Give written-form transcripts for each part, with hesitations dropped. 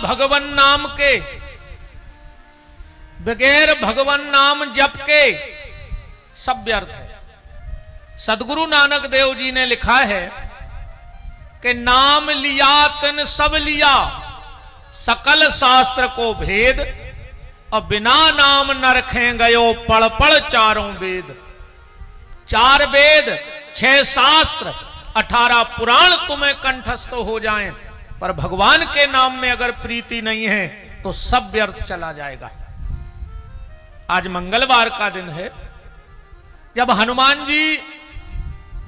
भगवन नाम के, बगैर भगवन नाम जप के सब व्यर्थ है। सदगुरु नानक देव जी ने लिखा है कि नाम लिया तिन सब लिया, सकल शास्त्र को भेद, और बिना नाम न रखें गयो पढ़ पढ़ चारों वेद। 4 वेद 6 शास्त्र 18 पुराण तुम्हें कंठस्थ हो जाएं, पर भगवान के नाम में अगर प्रीति नहीं है तो सब व्यर्थ चला जाएगा। आज मंगलवार का दिन है। जब हनुमान जी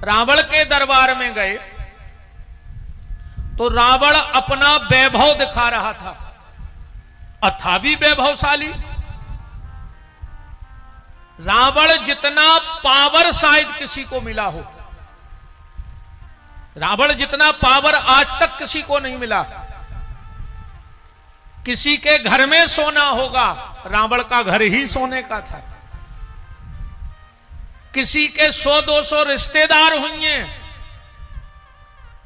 रावण के दरबार में गए तो रावण अपना वैभव दिखा रहा था, था भी वैभवशाली। रावण जितना पावर शायद किसी को मिला हो, रावण जितना पावर आज तक किसी को नहीं मिला। किसी के घर में सोना होगा, रावण का घर ही सोने का था। किसी के 100-200 रिश्तेदार होंगे,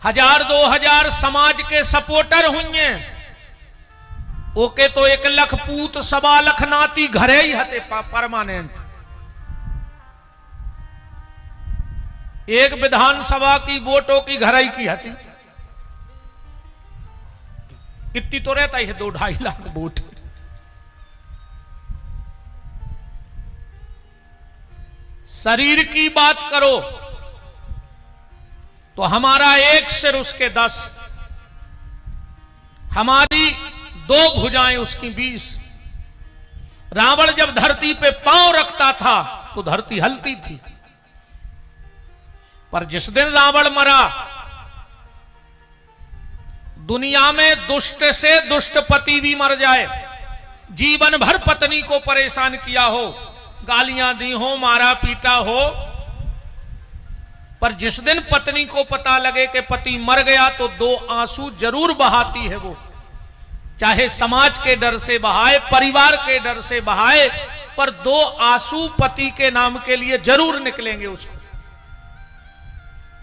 1000-2000 समाज के सपोर्टर होंगे, ओके तो 1 लाख पूत 1.25 लाख नाती घरे ही हते परमानेंट। एक विधानसभा की वोटों की घराई की हती, इतनी तो रहता ही है 2-2.5 लाख वोट। शरीर की बात करो तो हमारा 1 सिर उसके 10, हमारी 2 भुजाएं उसकी 20। रावण जब धरती पे पांव रखता था तो धरती हलती थी। पर जिस दिन रावण मरा, दुनिया में दुष्ट से दुष्ट पति भी मर जाए, जीवन भर पत्नी को परेशान किया हो, गालियां दी हो, मारा पीटा हो, पर जिस दिन पत्नी को पता लगे कि पति मर गया तो 2 आंसू जरूर बहाती है वो। चाहे समाज के डर से बहाए, परिवार के डर से बहाए, पर 2 आंसू पति के नाम के लिए जरूर निकलेंगे उसको।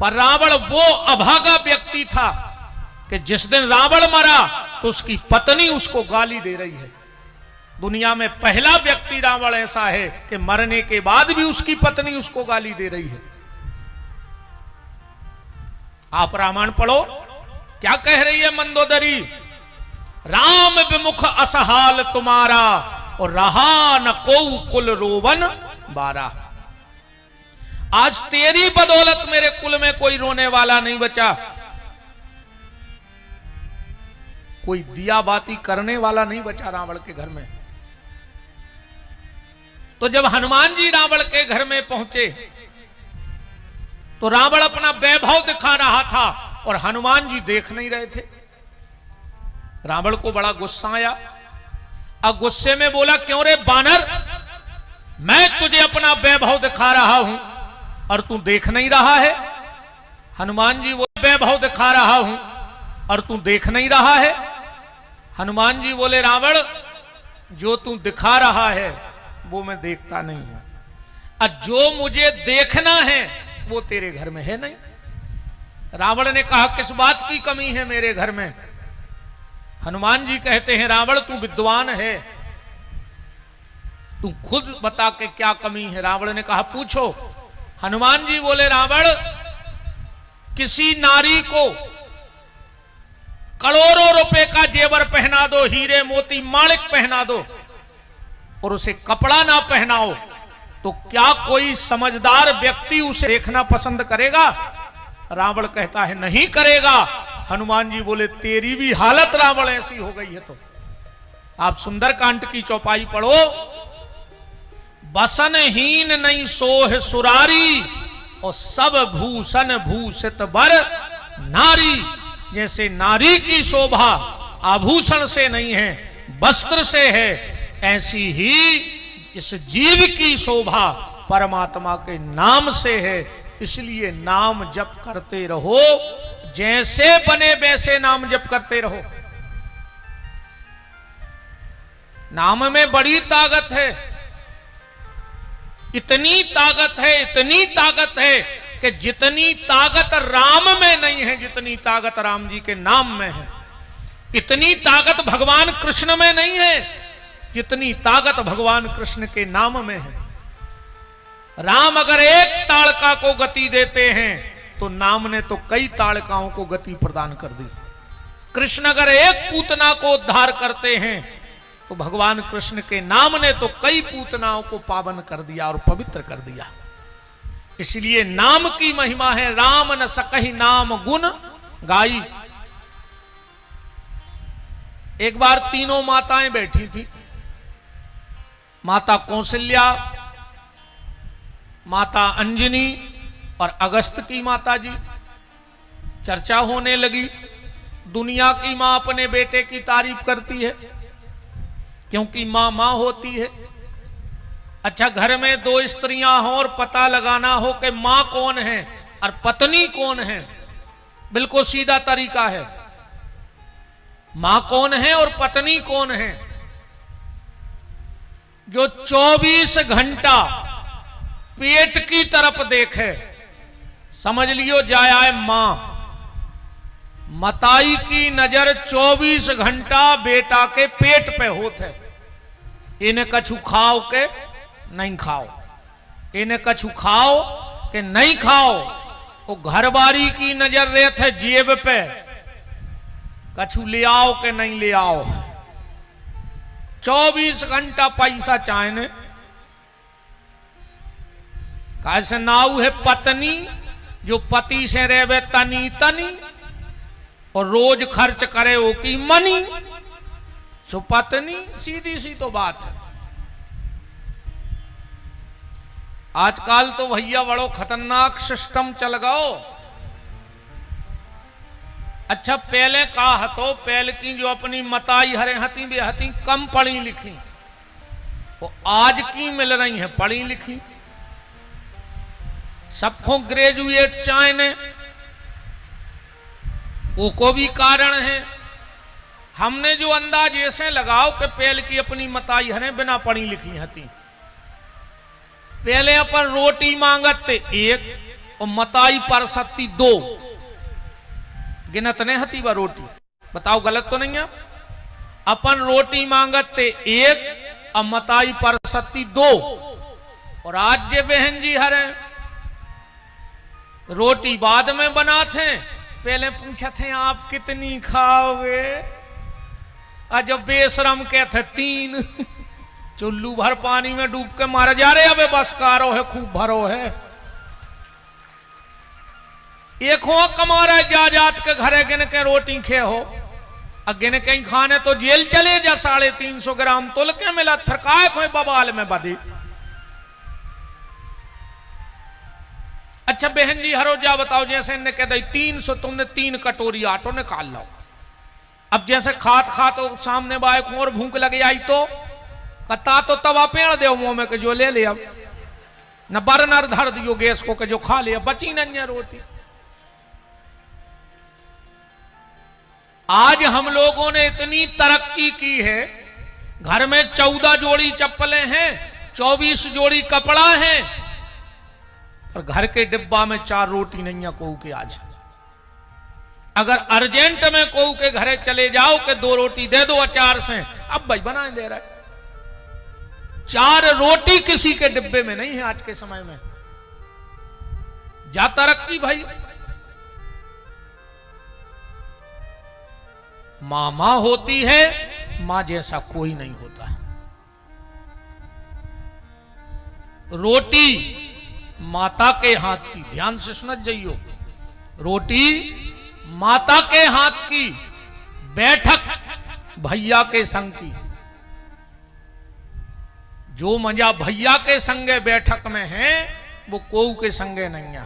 पर रावण वो अभागा व्यक्ति था कि जिस दिन रावण मरा तो उसकी पत्नी उसको गाली दे रही है। दुनिया में पहला व्यक्ति रावण ऐसा है कि मरने के बाद भी उसकी पत्नी उसको गाली दे रही है। आप रामायण पढ़ो, क्या कह रही है मंदोदरी? राम विमुख असहाल तुम्हारा, और रहा न को कुल रोवन बारा। आज तेरी बदौलत मेरे कुल में कोई रोने वाला नहीं बचा, कोई दिया बाती करने वाला नहीं बचा रावण के घर में। तो जब हनुमान जी रावण के घर में पहुंचे तो रावण अपना वैभव दिखा रहा था और हनुमान जी देख नहीं रहे थे। रावण को बड़ा गुस्सा आया। अब गुस्से में बोला, क्यों रे बानर, मैं तुझे अपना वैभव दिखा रहा हूं और तू देख नहीं रहा है। हनुमान जी बोले, वैभव दिखा रहा हूं और तू देख नहीं रहा है। हनुमान जी बोले, रावण जो तू दिखा रहा है वो मैं देखता नहीं हूं, और जो मुझे देखना है वो तेरे घर में है नहीं। रावण ने कहा, किस बात की कमी है मेरे घर में? हनुमान जी कहते हैं, रावण तू विद्वान है, तू खुद बता के क्या कमी है। रावण ने कहा, पूछो। हनुमान जी बोले, रावण किसी नारी को करोड़ों रुपए का जेवर पहना दो, हीरे मोती माणिक पहना दो, और उसे कपड़ा ना पहनाओ, तो क्या कोई समझदार व्यक्ति उसे देखना पसंद करेगा? रावण कहता है, नहीं करेगा। हनुमान जी बोले, तेरी भी हालत रावण ऐसी हो गई है तो आप सुंदरकांड की चौपाई पढ़ो। बसनहीन नहीं सोह सुरारी, और सब भूषण भूषित बर नारी। जैसे नारी की शोभा आभूषण से नहीं है, वस्त्र से है, ऐसी ही इस जीव की शोभा परमात्मा के नाम से है। इसलिए नाम जप करते रहो, जैसे बने वैसे नाम जप करते रहो। नाम में बड़ी ताकत है, इतनी ताकत है, इतनी ताकत है कि जितनी ताकत राम में नहीं है, जितनी ताकत राम जी के नाम में है। इतनी ताकत भगवान कृष्ण में नहीं है जितनी ताकत भगवान कृष्ण के नाम में है। राम अगर एक ताड़का को गति देते हैं तो नाम ने तो कई ताड़काओं को गति प्रदान कर दी। कृष्ण अगर एक पूतना को उद्धार करते हैं तो भगवान कृष्ण के नाम ने तो कई पूतनाओं को पावन कर दिया और पवित्र कर दिया। इसलिए नाम की महिमा है, राम न सकहि नाम गुण गाई। एक बार तीनों माताएं बैठी थी, माता कौशल्या, माता अंजनी और अगस्त की माता जी। चर्चा होने लगी। दुनिया की मां अपने बेटे की तारीफ करती है क्योंकि मां मां होती है। अच्छा, घर में दो स्त्रियां हों और पता लगाना हो कि मां कौन है और पत्नी कौन है, बिल्कुल सीधा तरीका है। मां कौन है और पत्नी कौन है? जो 24 घंटा पेट की तरफ देखे, समझ लियो जाया है मां। मताई की नजर 24 घंटा बेटा के पेट पे होते। इन्हें कछु खाओ के नहीं खाओ, इन्हें कछु खाओ के नहीं खाओ। वो घरवारी की नजर रहते है जेब पे, कछु ले आओ के नहीं ले आओ। 24 घंटा पैसा चाहने। कैसे नाव है पत्नी जो पति से रहे तनी तनी और रोज खर्च करे वो की मनी। सो पत्नी, सीधी सी तो बात है। आजकल तो भैया बड़ो खतरनाक सिस्टम चल गओ। अच्छा, पहले का हतो, पहले की जो अपनी मताई हरे हती वे हती कम पढ़ी लिखी, वो आज की मिल रही है पढ़ी लिखी। सबको ग्रेजुएट चाहने, वो को भी कारण है। हमने जो अंदाज ऐसे लगाओ कि पहले की अपनी मताई हरे बिना पढ़ी लिखी हती। पहले अपन रोटी मांगत थे एक और मताई पर सत्ती 2, गिनत नहीं हती वह रोटी। बताओ गलत तो नहीं है? अपन रोटी मांगत थे एक और मताई पर सत्ती 2। और आज जे बहन जी हरे रोटी बाद में बनाते, पहले पूछा थे आप कितनी खाओगे, और जब बेशरम कहते 3 चुल्लू भर पानी में डूब के मारा जा रहे। अबे बस कारो है, खूब भरो है। एक हो कमा रहा जात के घरे गिन के रोटी खे हो, और गिन के खाने तो जेल चले जा। 350 ग्राम तुल के मिला, फिर काय कोई बवाल में बदी। अच्छा बहन जी हरो जा बताओ, जैसे इनने कह दी 300, तुमने 3 कटोरी आटो निकाल लो। अब जैसे खात खात तो सामने बाय को और भूख लग आई तो कता तो तवा पेड़ दे मुंह में के जो ले लिया, न बर्नर धर दियो गैस को के जो खा लिया, बची नहीं रोटी। आज हम लोगों ने इतनी तरक्की की है, घर में 14 जोड़ी चप्पलें हैं, 24 जोड़ी कपड़ा है, और घर के डिब्बा में 4 रोटी नहीं है कोऊ के। आज अगर अर्जेंट में कोऊ के घरे चले जाओ के 2 रोटी दे दो अचार से, अब भाई बना दे रहा है। 4 रोटी किसी के डिब्बे में नहीं है आज के समय में। जा तरक्की भाई। मां होती है, मां जैसा कोई नहीं होता। रोटी माता के हाथ की, ध्यान से सुनत जाइयो, रोटी माता के हाथ की, बैठक भैया के संग की। जो मजा भैया के संगे बैठक में है वो कोऊ के संगे नहीं है।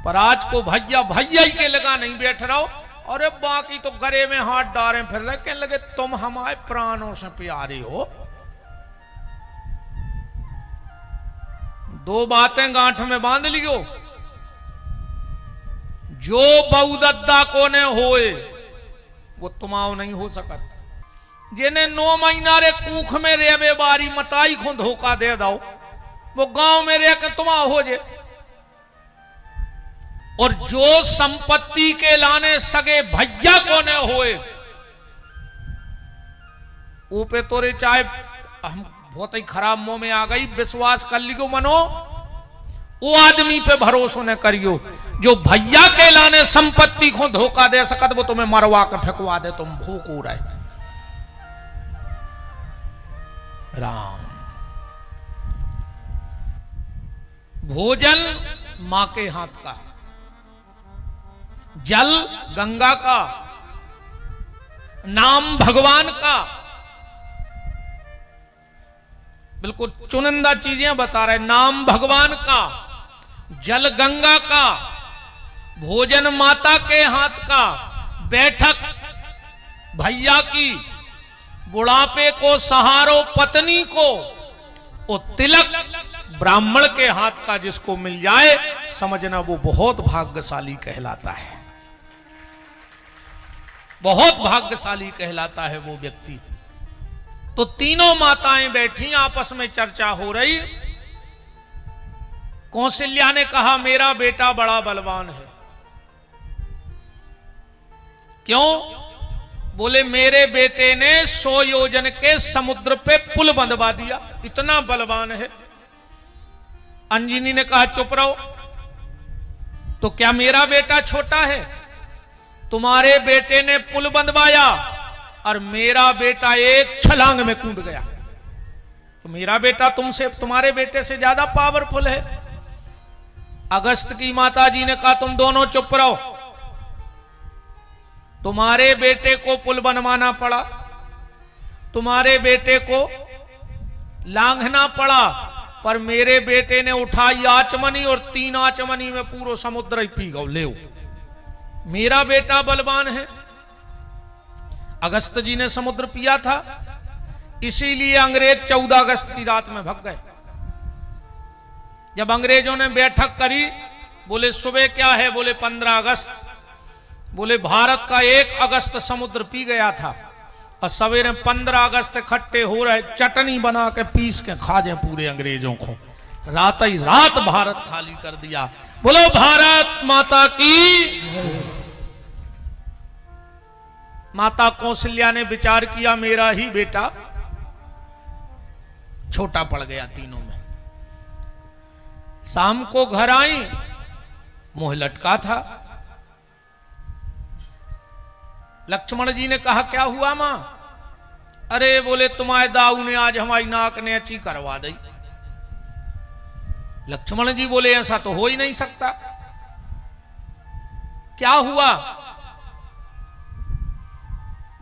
पर आज को भैया भैया ही के लगा नहीं बैठ रहा हो, और बाकी तो गले में हाथ डाले फिर रहे, कहने लगे तुम हमारे प्राणों से प्यारे हो। 2 बातें गांठ में बांध लियो, जो बहुदद्दा को ने होए वो तुमाओ नहीं हो सकत। जिन्हें 9 महीना रे कूख में रेवे बारी मताई को धोखा दे दो, वो गांव में रह के तुमा हो जे। और जो संपत्ति के लाने सगे भैया को ने होए वो पे तोरे चाहे हम बहुत ही खराब मुंह में आ गई, विश्वास कर लियो मनो, वो आदमी पे भरोसा न करियो जो भैया के लाने संपत्ति को धोखा दे सकत, वो तुम्हें मरवा के फेंकवा दे, तुम भूख हो रहे। राम भोजन मां के हाथ का, जल गंगा का, नाम भगवान का, बिल्कुल चुनिंदा चीजें बता रहे। नाम भगवान का, जल गंगा का, भोजन माता के हाथ का, बैठक भैया की, बुढ़ापे को सहारो पत्नी को, और तिलक ब्राह्मण के हाथ का जिसको मिल जाए, समझना वो बहुत भाग्यशाली कहलाता है, बहुत भाग्यशाली कहलाता है वो व्यक्ति। तो तीनों माताएं बैठी, आपस में चर्चा हो रही। कौशल्या ने कहा मेरा बेटा बड़ा बलवान है। क्यों? बोले मेरे बेटे ने 100 योजन के समुद्र पे पुल बंधवा दिया, इतना बलवान है। अंजनी ने कहा चुप रहो, तो क्या मेरा बेटा छोटा है? तुम्हारे बेटे ने पुल बंधवाया और मेरा बेटा एक छलांग में कूद गया, तो मेरा बेटा तुमसे, तुम्हारे बेटे से ज्यादा पावरफुल है। अगस्त की माता जी ने कहा तुम दोनों चुप रहो, तुम्हारे बेटे को पुल बनवाना पड़ा, तुम्हारे बेटे को लांघना पड़ा, पर मेरे बेटे ने उठाई आचमनी और 3 आचमनी में पूरा समुद्र ही पी गौ ले। मेरा बेटा बलवान है। अगस्त जी ने समुद्र पिया था, इसीलिए अंग्रेज 14 अगस्त की रात में भग गए। जब अंग्रेजों ने बैठक करी, बोले सुबह क्या है? बोले 15 अगस्त। बोले भारत का 1 अगस्त समुद्र पी गया था, और सवेरे 15 अगस्त इकट्ठे हो रहे, चटनी बना के पीस के खा जाए पूरे अंग्रेजों को। रात ही रात भारत खाली कर दिया। बोलो भारत माता की। माता कौशल्या ने विचार किया मेरा ही बेटा छोटा पड़ गया तीनों में। शाम को घर आई, मुंह लटका था। लक्ष्मण जी ने कहा क्या हुआ मां? अरे बोले तुम्हारे दाऊ ने आज हमारी नाक ने अच्छी करवा दी। लक्ष्मण जी बोले ऐसा तो हो ही नहीं सकता, क्या हुआ?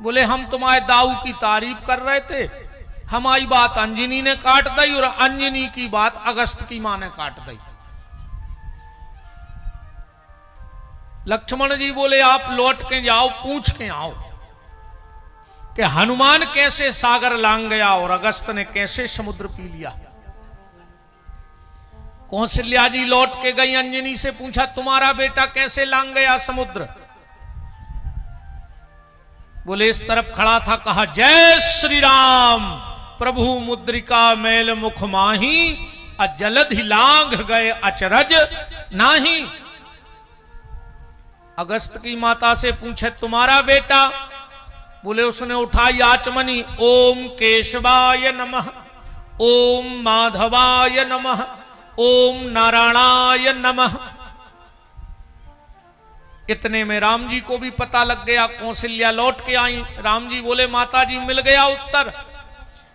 बोले हम तुम्हारे दाऊ की तारीफ कर रहे थे, हमारी बात अंजनी ने काट दी और अंजनी की बात अगस्त की मां ने काट दी। लक्ष्मण जी बोले आप लौट के जाओ, पूछ के आओ कि हनुमान कैसे सागर लांग गया और अगस्त ने कैसे समुद्र पी लिया। कौशल्या जी लौट के गई, अंजनी से पूछा तुम्हारा बेटा कैसे लांग गया समुद्र? बोले इस तरफ खड़ा था, कहा जय श्री राम, प्रभु मुद्रिका मैल मुख माही, अजलधि लांघ गए अचरज नाही। अगस्त की माता से पूछे तुम्हारा बेटा? बोले उसने उठाई आचमनी, ओम केशवाय नमः, ओम माधवाय नमः, ओम नारायणाय नमः। इतने में राम जी को भी पता लग गया। कौशल्या लौट के आई। राम जी बोले माता जी मिल गया उत्तर।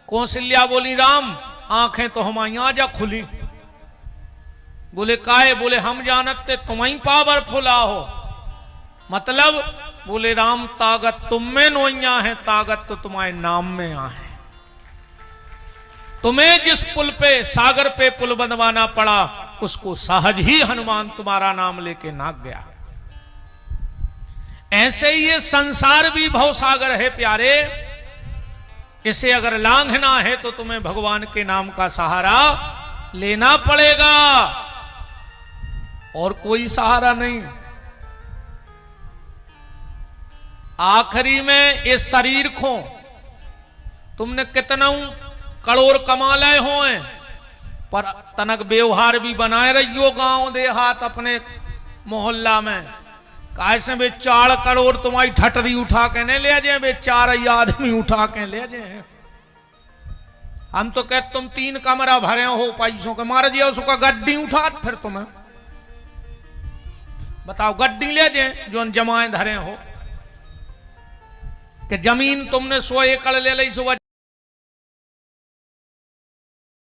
कौशल्या बोली राम आंखें तो हमारी आजा खुली। बोले काहे? बोले हम जानते तुम ही पावरफुल हो। मतलब? बोले राम ताकत तुम में नोइया है, ताकत तो तुम्हारे नाम में आ है। तुम्हें जिस पुल पे, सागर पे पुल बनवाना पड़ा, उसको सहज ही हनुमान तुम्हारा नाम लेके नाग गया। ऐसे ही ये संसार भी भवसागर है प्यारे, इसे अगर लांघना है तो तुम्हें भगवान के नाम का सहारा लेना पड़ेगा, और कोई सहारा नहीं। आखिरी में इस शरीर को तुमने कितना करोड़ कमा ले हो, पर तनक व्यवहार भी बनाए रहियो गांव देहात अपने मोहल्ला में। कैसे वे 4 करोड़ तुम्हारी ठटरी उठा के नहीं ले जाए, वे 4 आदमी उठा के ले जाए। हम तो कहते तुम 3 कमरा भरे हो पैसों के, मार दिया उसका गड्डी उठा फिर तुम्हें बताओ गड्डी ले जे जो जमाए धरे हो कि जमीन तुमने 100 एकड़ ले ली,